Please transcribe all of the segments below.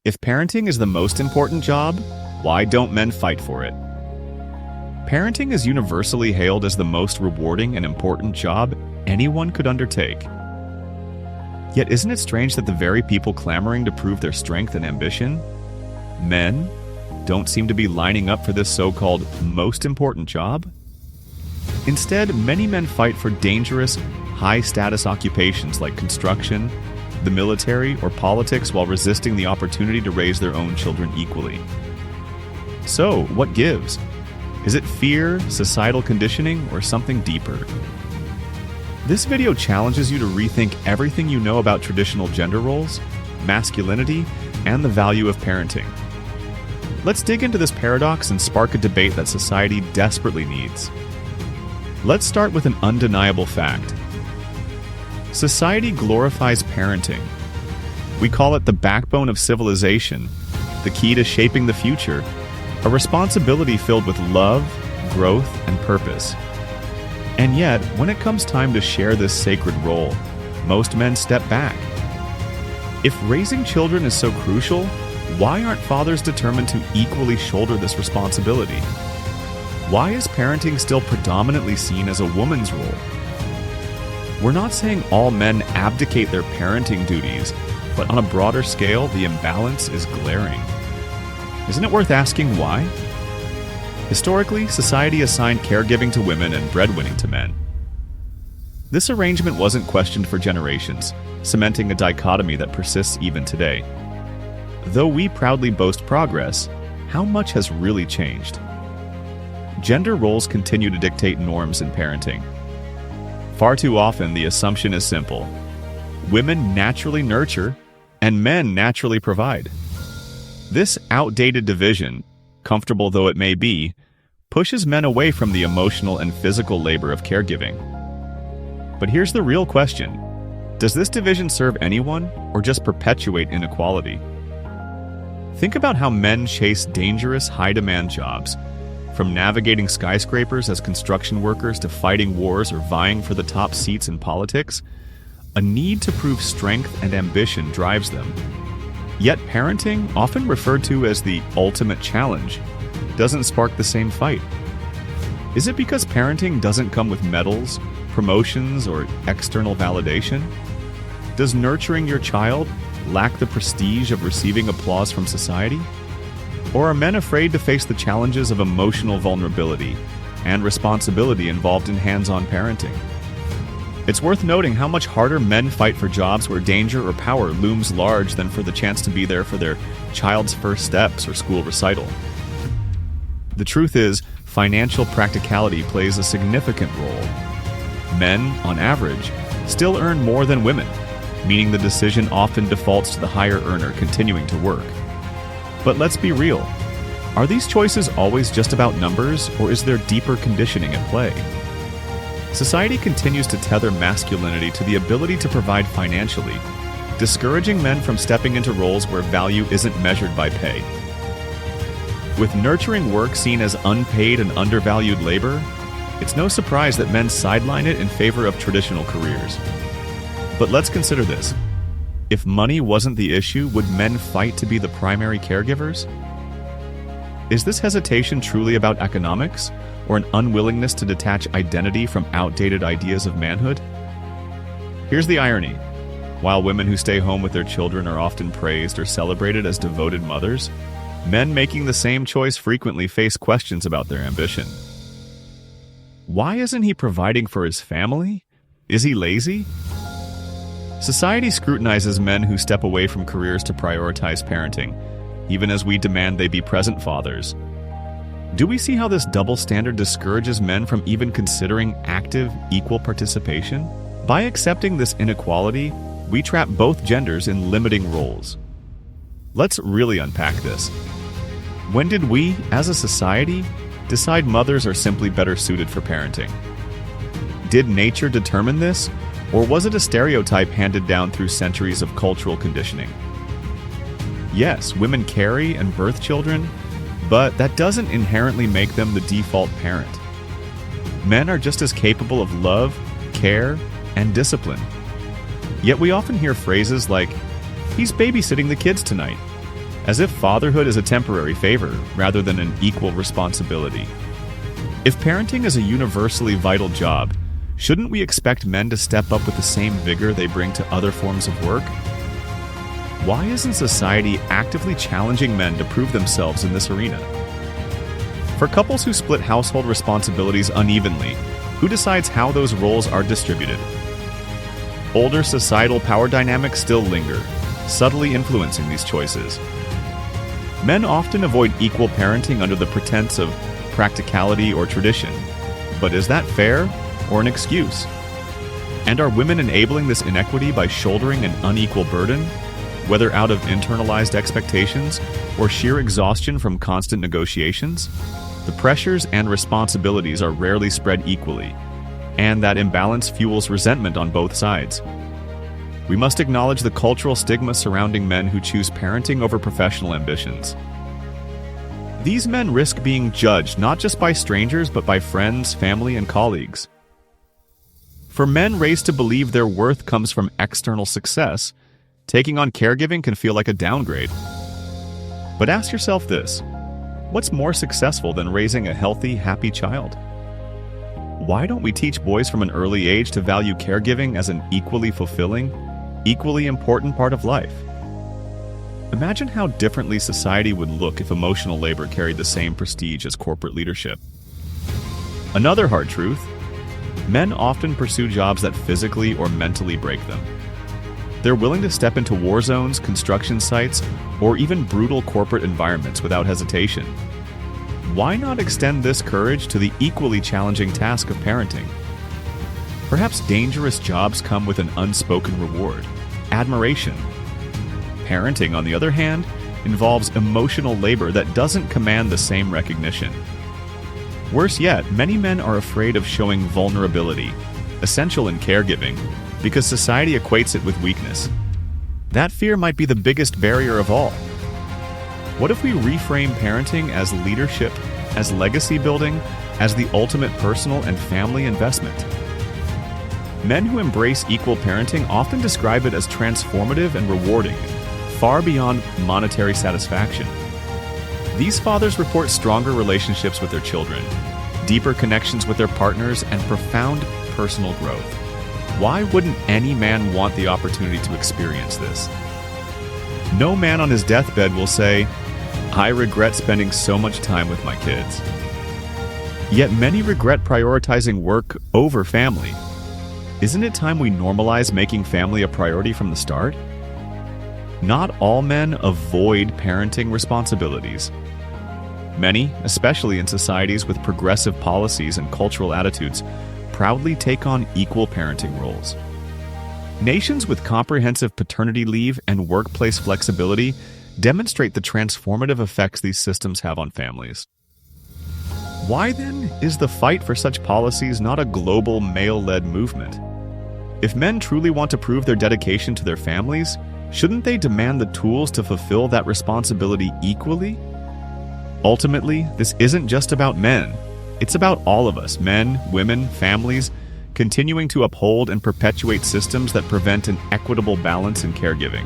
If parenting is the most important job, why don't men fight for it? Parenting is universally hailed as the most rewarding and important job anyone could undertake. Yet isn't it strange that the very people clamoring to prove their strength and ambition, men, don't seem to be lining up for this so-called most important job? Instead, many men fight for dangerous, high-status occupations like construction, the military, or politics while resisting the opportunity to raise their own children equally. So, what gives? Is it fear, societal conditioning, or something deeper? This video challenges you to rethink everything you know about traditional gender roles, masculinity, and the value of parenting. Let's dig into this paradox and spark a debate that society desperately needs. Let's start with an undeniable fact. Society glorifies parenting. We call it the backbone of civilization, the key to shaping the future, a responsibility filled with love, growth, and purpose. And yet, when it comes time to share this sacred role, most men step back. If raising children is so crucial, why aren't fathers determined to equally shoulder this responsibility? Why is parenting still predominantly seen as a woman's role? We're not saying all men abdicate their parenting duties, but on a broader scale, the imbalance is glaring. Isn't it worth asking why? Historically, society assigned caregiving to women and breadwinning to men. This arrangement wasn't questioned for generations, cementing a dichotomy that persists even today. Though we proudly boast progress, how much has really changed? Gender roles continue to dictate norms in parenting. Far too often, the assumption is simple. Women naturally nurture, and men naturally provide. This outdated division, comfortable though it may be, pushes men away from the emotional and physical labor of caregiving. But here's the real question. Does this division serve anyone, or just perpetuate inequality? Think about how men chase dangerous, high-demand jobs, from navigating skyscrapers as construction workers to fighting wars or vying for the top seats in politics. A need to prove strength and ambition drives them. Yet parenting, often referred to as the ultimate challenge, doesn't spark the same fight. Is it because parenting doesn't come with medals, promotions, or external validation? Does nurturing your child lack the prestige of receiving applause from society? Or are men afraid to face the challenges of emotional vulnerability and responsibility involved in hands-on parenting? It's worth noting how much harder men fight for jobs where danger or power looms large than for the chance to be there for their child's first steps or school recital. The truth is, financial practicality plays a significant role. Men, on average, still earn more than women, meaning the decision often defaults to the higher earner continuing to work. But let's be real. Are these choices always just about numbers, or is there deeper conditioning at play? Society continues to tether masculinity to the ability to provide financially, discouraging men from stepping into roles where value isn't measured by pay. With nurturing work seen as unpaid and undervalued labor, it's no surprise that men sideline it in favor of traditional careers. But let's consider this. If money wasn't the issue, would men fight to be the primary caregivers? Is this hesitation truly about economics, or an unwillingness to detach identity from outdated ideas of manhood? Here's the irony. While women who stay home with their children are often praised or celebrated as devoted mothers, men making the same choice frequently face questions about their ambition. Why isn't he providing for his family? Is he lazy? Society scrutinizes men who step away from careers to prioritize parenting, even as we demand they be present fathers. Do we see how this double standard discourages men from even considering active, equal participation? By accepting this inequality, we trap both genders in limiting roles. Let's really unpack this. When did we, as a society, decide mothers are simply better suited for parenting? Did nature determine this? Or was it a stereotype handed down through centuries of cultural conditioning? Yes, women carry and birth children, but that doesn't inherently make them the default parent. Men are just as capable of love, care, and discipline. Yet we often hear phrases like, "He's babysitting the kids tonight," as if fatherhood is a temporary favor rather than an equal responsibility. If parenting is a universally vital job, shouldn't we expect men to step up with the same vigor they bring to other forms of work? Why isn't society actively challenging men to prove themselves in this arena? For couples who split household responsibilities unevenly, who decides how those roles are distributed? Older societal power dynamics still linger, subtly influencing these choices. Men often avoid equal parenting under the pretense of practicality or tradition. But is that fair or an excuse? And are women enabling this inequity by shouldering an unequal burden, whether out of internalized expectations or sheer exhaustion from constant negotiations? The pressures and responsibilities are rarely spread equally, and that imbalance fuels resentment on both sides. We must acknowledge the cultural stigma surrounding men who choose parenting over professional ambitions. These men risk being judged not just by strangers, but by friends, family, and colleagues. For men raised to believe their worth comes from external success, taking on caregiving can feel like a downgrade. But ask yourself this: what's more successful than raising a healthy, happy child? Why don't we teach boys from an early age to value caregiving as an equally fulfilling, equally important part of life? Imagine how differently society would look if emotional labor carried the same prestige as corporate leadership. Another hard truth: men often pursue jobs that physically or mentally break them. They're willing to step into war zones, construction sites, or even brutal corporate environments without hesitation. Why not extend this courage to the equally challenging task of parenting? Perhaps dangerous jobs come with an unspoken reward: admiration. Parenting, on the other hand, involves emotional labor that doesn't command the same recognition. Worse yet, many men are afraid of showing vulnerability, essential in caregiving, because society equates it with weakness. That fear might be the biggest barrier of all. What if we reframe parenting as leadership, as legacy building, as the ultimate personal and family investment? Men who embrace equal parenting often describe it as transformative and rewarding, far beyond monetary satisfaction. These fathers report stronger relationships with their children, deeper connections with their partners, and profound personal growth. Why wouldn't any man want the opportunity to experience this? No man on his deathbed will say, "I regret spending so much time with my kids." Yet many regret prioritizing work over family. Isn't it time we normalize making family a priority from the start? Not all men avoid parenting responsibilities. Many, especially in societies with progressive policies and cultural attitudes, proudly take on equal parenting roles. Nations with comprehensive paternity leave and workplace flexibility demonstrate the transformative effects these systems have on families. Why then is the fight for such policies not a global male-led movement? If men truly want to prove their dedication to their families, shouldn't they demand the tools to fulfill that responsibility equally? Ultimately, this isn't just about men. It's about all of us, men, women, families, continuing to uphold and perpetuate systems that prevent an equitable balance in caregiving.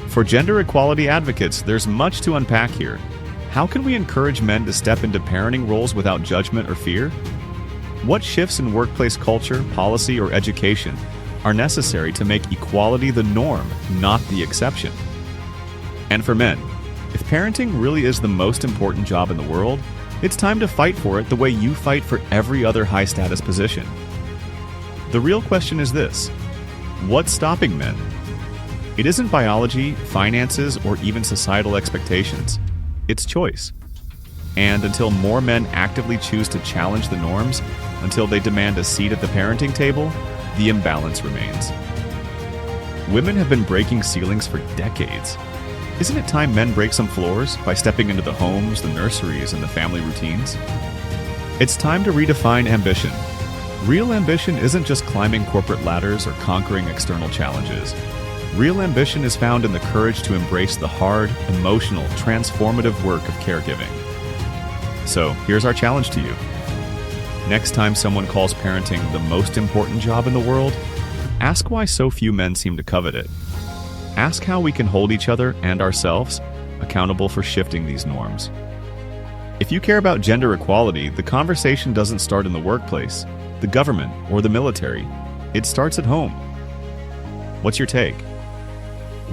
For gender equality advocates, there's much to unpack here. How can we encourage men to step into parenting roles without judgment or fear? What shifts in workplace culture, policy, or education are necessary to make equality the norm, not the exception? And for men, if parenting really is the most important job in the world, it's time to fight for it the way you fight for every other high-status position. The real question is this: what's stopping men? It isn't biology, finances, or even societal expectations. It's choice. And until more men actively choose to challenge the norms, until they demand a seat at the parenting table, the imbalance remains. Women have been breaking ceilings for decades. Isn't it time men break some floors by stepping into the homes, the nurseries, and the family routines? It's time to redefine ambition. Real ambition isn't just climbing corporate ladders or conquering external challenges. Real ambition is found in the courage to embrace the hard, emotional, transformative work of caregiving. So, here's our challenge to you. Next time someone calls parenting the most important job in the world, ask why so few men seem to covet it. Ask how we can hold each other and ourselves accountable for shifting these norms. If you care about gender equality, the conversation doesn't start in the workplace, the government, or the military. It starts at home. What's your take?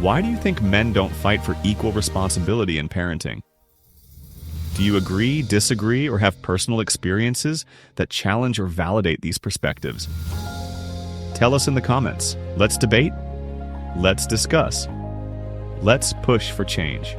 Why do you think men don't fight for equal responsibility in parenting? Do you agree, disagree, or have personal experiences that challenge or validate these perspectives? Tell us in the comments. Let's debate. Let's discuss. Let's push for change.